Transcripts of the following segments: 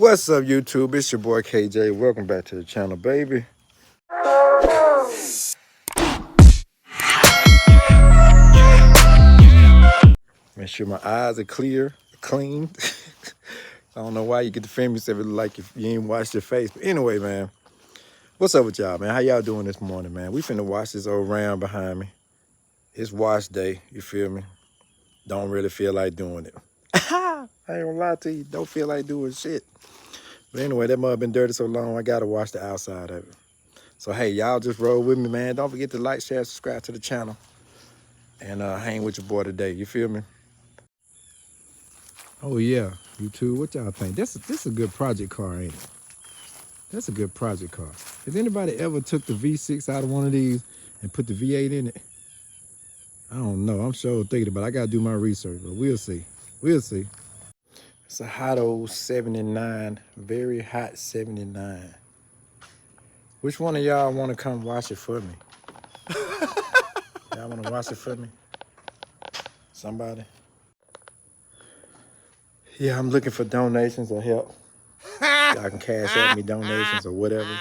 What's up, YouTube? It's your boy KJ. Welcome back to the channel, baby. Make sure my eyes are clear, clean. I don't know why you get the famous if it like if you ain't washed your face. But anyway, man, what's up with y'all, man? How y'all doing this morning, man? We finna wash this old round behind me. It's wash day, you feel me? Don't really feel like doing it. I ain't gonna lie to you, don't feel like doing shit. But anyway, that mud been dirty so long, I gotta wash the outside of it. So hey, y'all just roll with me, man. Don't forget to like, share, subscribe to the channel. And hang with your boy today, you feel me? Oh yeah, YouTube, what y'all think? This a good project car, ain't it? That's a good project car. Has anybody ever took the V6 out of one of these and put the V8 in it? I don't know, I'm sure thinking about it. I gotta do my research, but we'll see. We'll see. It's a hot old 79, very hot 79. Which one of y'all wanna come wash it for me? Y'all wanna wash it for me? Somebody? Yeah, I'm looking for donations or help. Y'all can cash out me donations or whatever.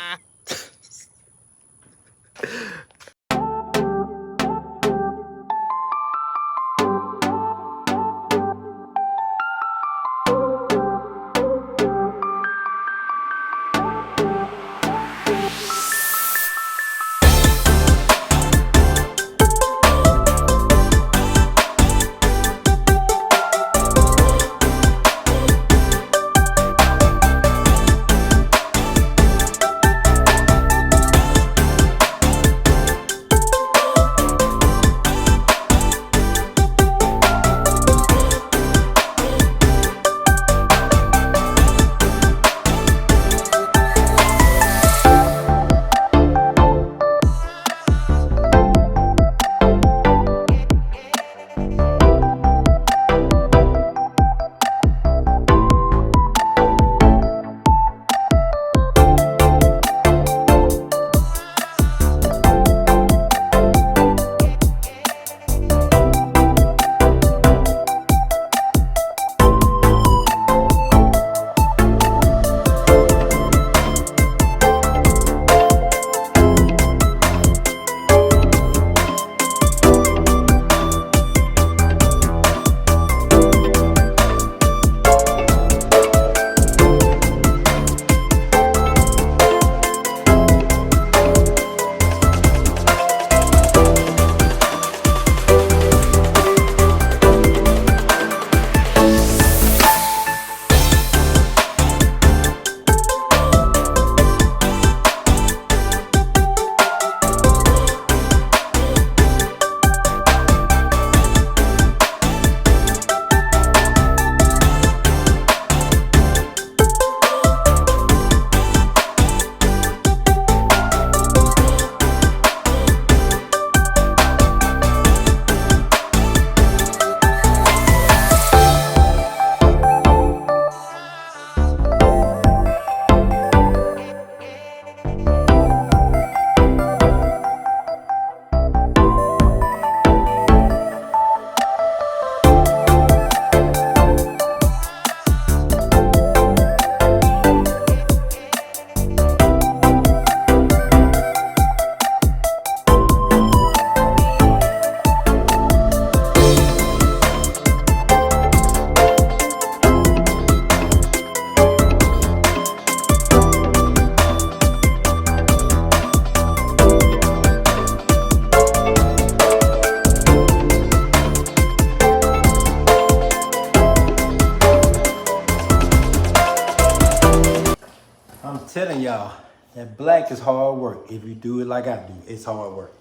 I'm telling y'all, that black is hard work. If you do it like I do, it's hard work.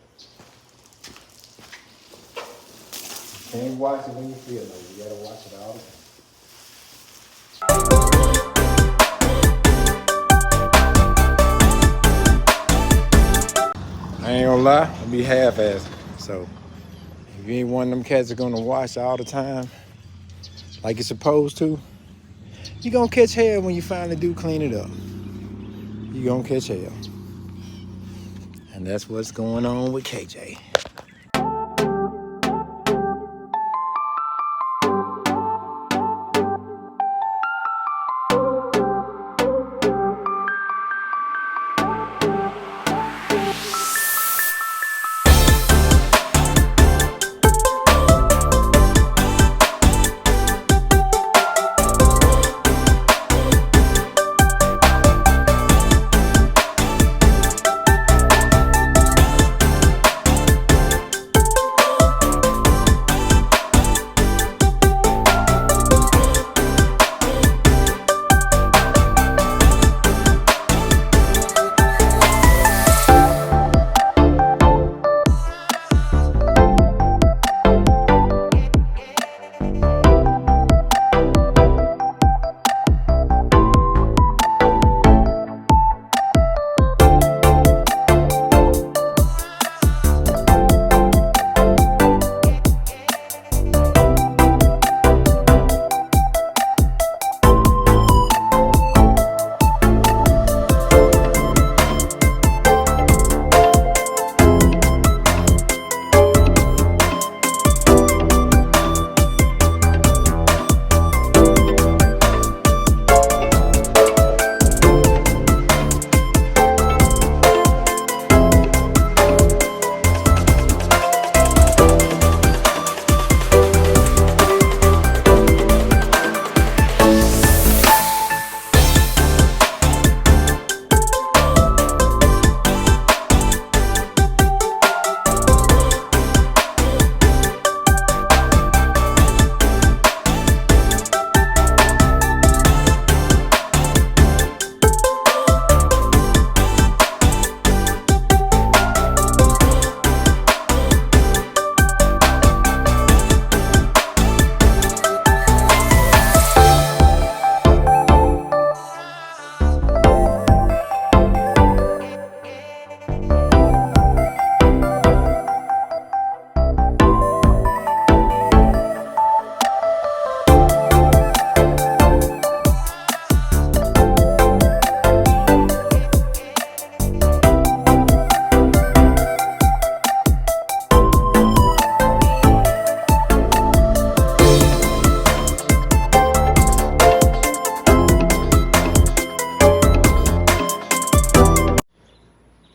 You can't watch it when you feel like it. You gotta watch it all the time. I ain't gonna lie, I'll be half-assed. So, if you ain't one of them cats that gonna wash all the time, like you're supposed to, you gonna catch hell when you finally do clean it up. You gonna catch hell. And that's what's going on with KJ.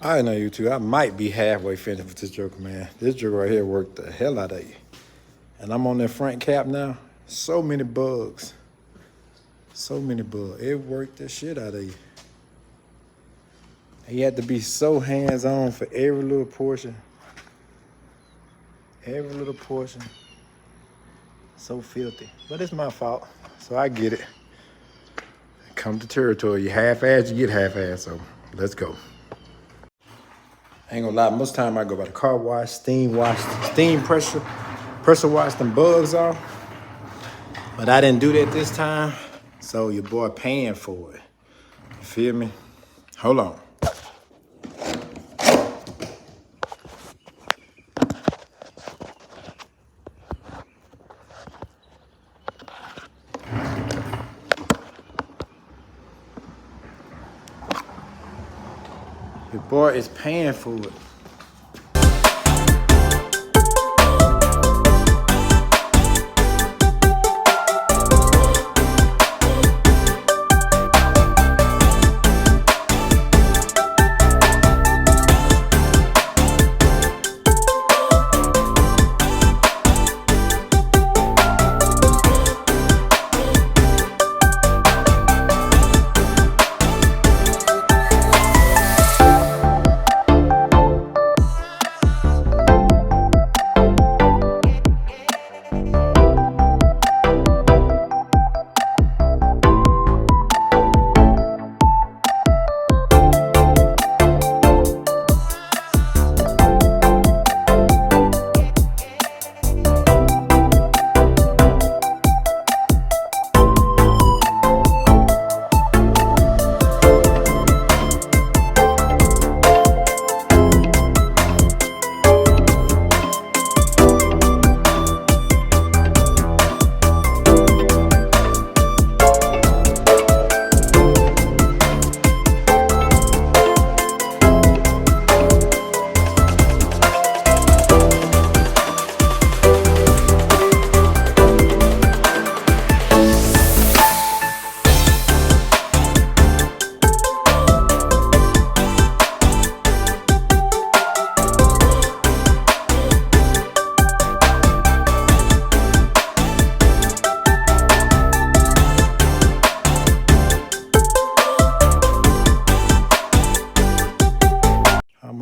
I know you too. I might be halfway finished with this joker, man. This joker right here worked the hell out of you. And I'm on that front cap now. So many bugs. So many bugs. It worked the shit out of you. And you had to be so hands-on for every little portion. Every little portion. So filthy. But it's my fault. So I get it. Come to territory. You half-ass, you get half-ass. So let's go. I ain't gonna lie, most time I go by the car wash, steam pressure wash them bugs off. But I didn't do that this time, so your boy paying for it. You feel me? Hold on. Your boy is paying for it.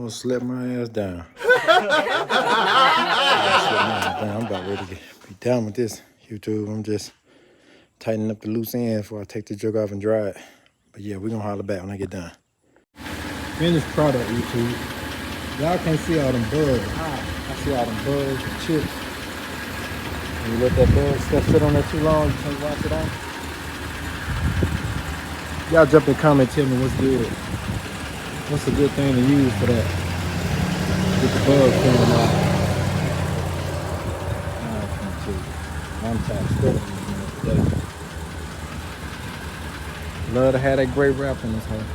Slip my ass down. I'm about ready to be done with this YouTube. I'm just tightening up the loose ends before I take the jug off and dry it. But yeah, we're gonna holler back when I get done. Finished product, YouTube. Y'all can't see all them bugs. I see all them bugs and chips. When you let that bug stuff sit on there too long, you can't wash it off. Y'all jump in the comment, tell me what's good. What's a good thing to use for that? Get the bug cleaned off. I'm tired of stuff today. Love to have that great wrap in this hole.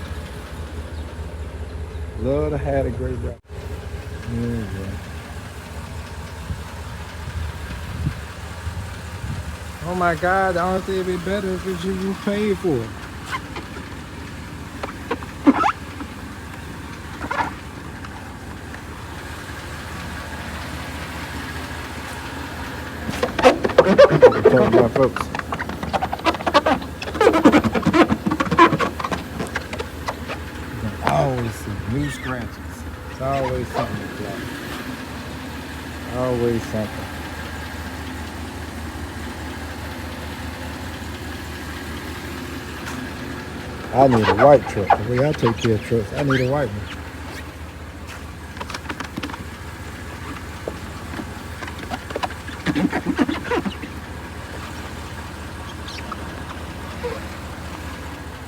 Love to have that great wrap. Yeah. Oh my God, I don't think it'd be better if it's you paid for it. Talk about folks. Always see new scratches. It's always something to play. Always something. I need a white truck. The way I take care of trucks, I need a white one.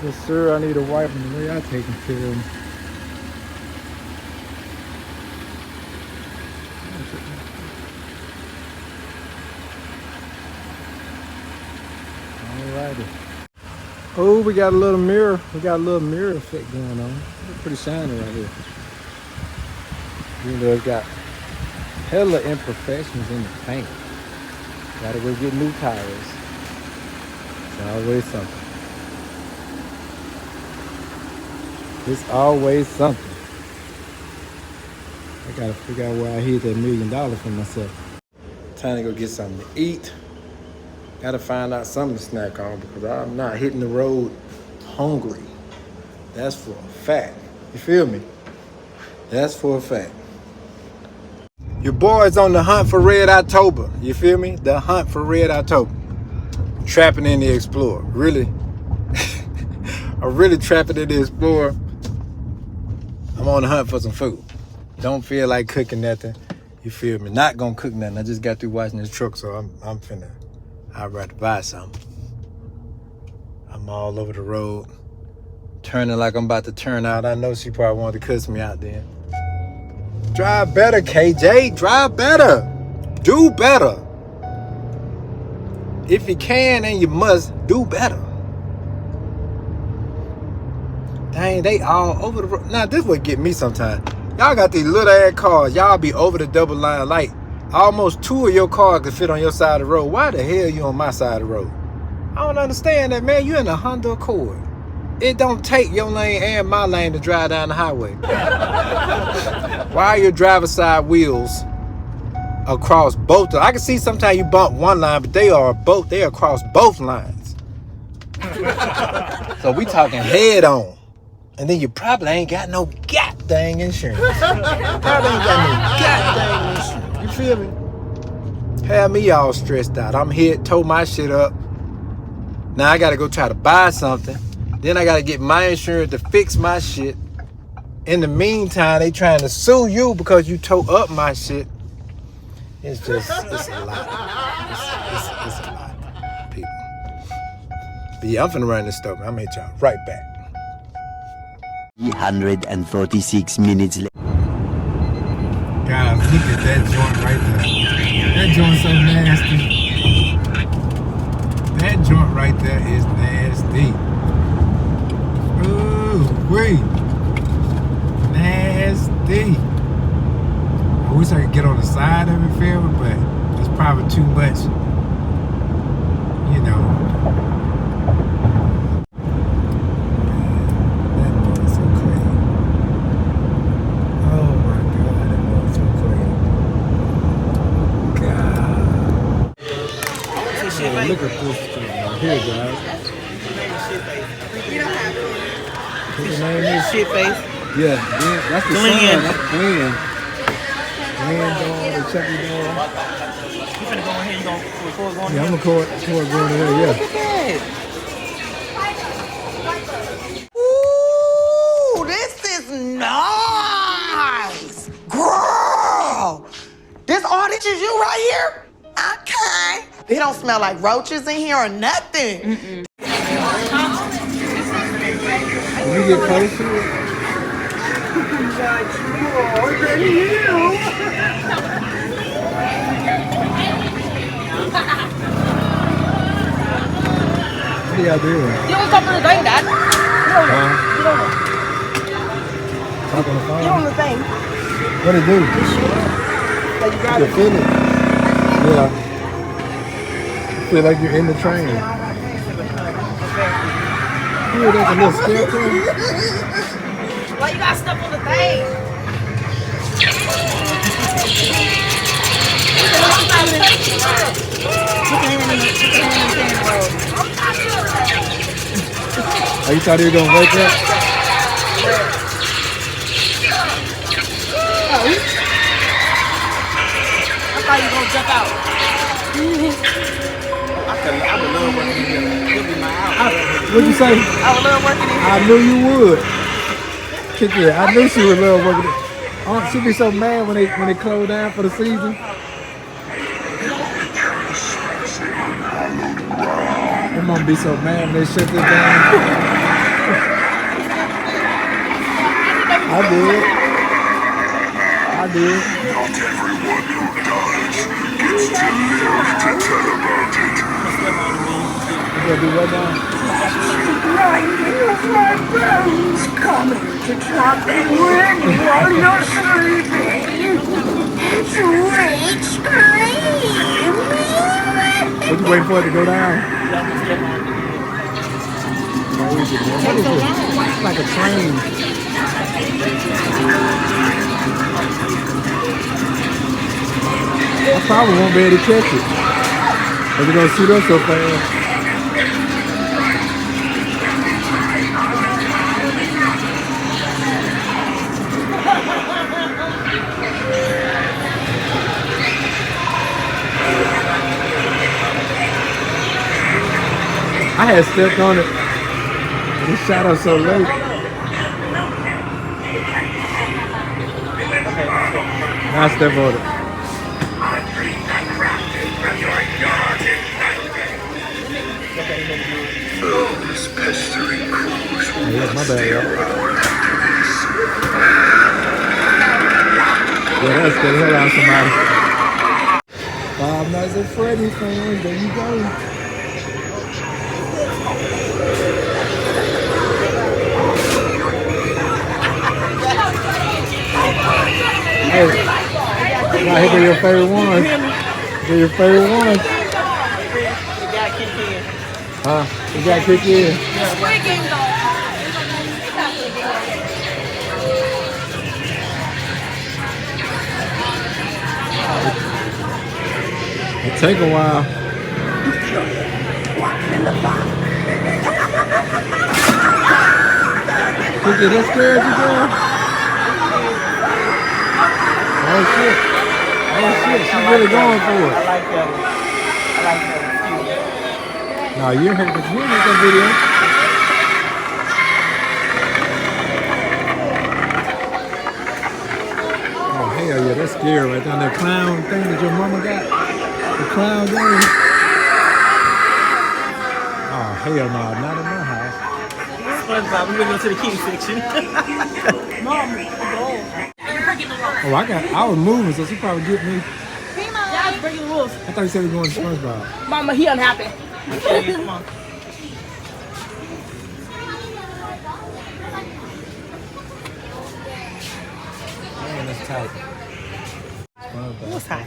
Yes, sir, I need a wife and the way I take care of them. Alrighty. Oh, we got a little mirror. We got a little mirror effect going on. It's pretty shiny right here. Even though it's got hella imperfections in the paint. Gotta go get new tires. It's always something. It's always something. Gotta figure out where I hid that $1 million for myself. Time to go get something to eat. Gotta find out something to snack on because I'm not hitting the road hungry. That's for a fact. You feel me? That's for a fact. Your boy's on the hunt for Red October. You feel me? The hunt for Red October. Trapping in the Explorer. Really? I'm really trapping in the Explorer. I'm on the hunt for some food. Don't feel like cooking nothing. You feel me? Not gonna cook nothing. I just got through washing this truck, so I'm finna. I'd rather buy something. I'm all over the road. Turning like I'm about to turn out. I know she probably wanted to cuss me out then. Drive better, KJ. Drive better. Do better. If you can and you must, do better. Dang, they all over the road. Now, this would get me sometimes. Y'all got these little ass cars. Y'all be over the double line light. Almost 2 of your cars could fit on your side of the road. Why the hell you on my side of the road? I don't understand that, man. You in a Honda Accord. It don't take your lane and my lane to drive down the highway. Why are your driver's side wheels across both? I can see sometimes you bump one line, but they are across both lines. So we talking head on. And then you probably ain't got no goddamn insurance. Probably ain't got no goddamn insurance. You feel me? Have me all stressed out. I'm here, tow my shit up. Now I gotta go try to buy something. Then I gotta get my insurance to fix my shit. In the meantime, they trying to sue you because you tow up my shit. It's a lot. It's a lot, people. But yeah, I'm finna run this stuff. I'm gonna hit y'all right back. 346 minutes later. Guys, look at that joint right there. That joint's so nasty. That joint right there is nasty. Ooh, wait. Nasty. I wish I could get on the side of it, feel me, but it's probably too much. You know. Look at this right here, guys. You don't have to. What's the name is? Shit face. Yeah, that's the Glenn. son. That's Glenn. Glenn dog, the Chucky dog. You finna go in here, you gonna record going Yeah, I'm gonna record going in there, yeah. Ooh, this is nice. Girl, this all this is you right here? Okay. They don't smell like roaches in here or nothing. Can you get close to it? What are y'all doing? You don't talk on the thing, Dad. Talk on the phone? Get on the thing. What it do? Like you got You it. feel it? Yeah. Feel like you're in the train. Ooh, there's a little scarecrow. Why you got stuff on the thing? Oh, you thought you were gonna wake up? I thought you were gonna jump out. I would love working here. You'll be my house. What'd you say? I would love working in here. I knew you would. Kick it. I knew she would love working. Oh, she'd be so mad when they close down for the season. Her mom be so mad when they shut this down. I did. Not everyone who dies gets to live to tell about it. You gonna do what now? Grinding of my bones coming to chop and win while you're sleeping. Sweet scream. What you waiting for it to go down? What is it, man? What is this? It's like a train. I probably won't be able to catch it. Cause it's gonna shoot up so fast. I had stepped on it. It shot up so late. Now I step on it. Those pestering crews will Yeah, my stay bad, y'all. around after this. Yeah, that scared the hell out of somebody. Five Nights at Freddy's fans, there you go. Hey, now here go your favorite ones. They're your favorite ones. You gotta kick in. Huh? You gotta kick in. Squeaking though. It take a while. Kick it, that scared you, girl? Oh shit. Oh shit, she's really going for it. I like that one. I like that one. No, you heard that video. Oh hell yeah, that's scary right there. That clown thing that your mama got. The clown game. Oh hell no, not in my house. SpongeBob, we gonna go to the kitty section. Mom, go. Oh, I was moving, so she probably get me. Dad's breaking the rules. I thought you said we were going to SpongeBob. Mama, he unhappy. Okay, come on. Man, that's tight. What's hot?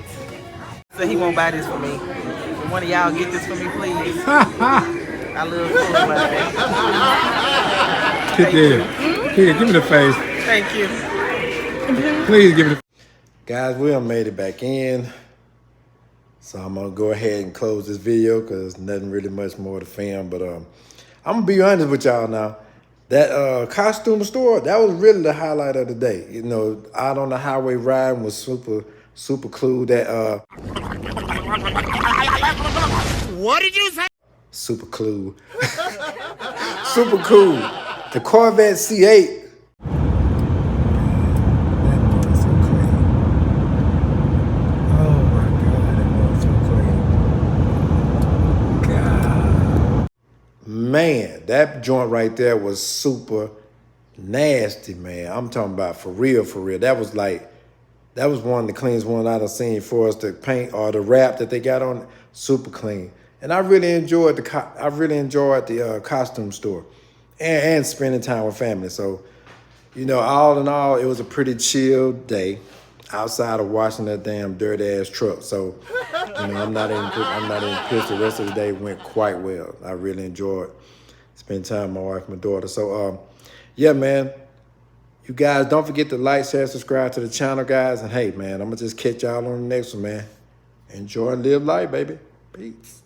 So he won't buy this for me. Can one of y'all get this for me, please? I love SpongeBob. Kick it. Kick it. Give me the face. Thank you. Please give me the. Guys, we done made it back in. So I'm gonna go ahead and close this video because nothing really much more to film. But I'm gonna be honest with y'all now. That costume store, that was really the highlight of the day. You know, out on the highway riding was super cool. That What did you say? super cool. Super cool. The Corvette C8. Man, that joint right there was super nasty, man. I'm talking about for real, for real. That was one of the cleanest ones I've seen for us to paint or the wrap that they got on it. Super clean. And I really enjoyed the costume store and spending time with family. So, you know, all in all, it was a pretty chill day outside of washing that damn dirty ass truck. So, you know, I'm not even pissed. The rest of the day went quite well. I really enjoyed spending time with my wife and my daughter. So, yeah, man. You guys, don't forget to like, share, subscribe to the channel, guys. And hey, man, I'm going to just catch y'all on the next one, man. Enjoy and live life, baby. Peace.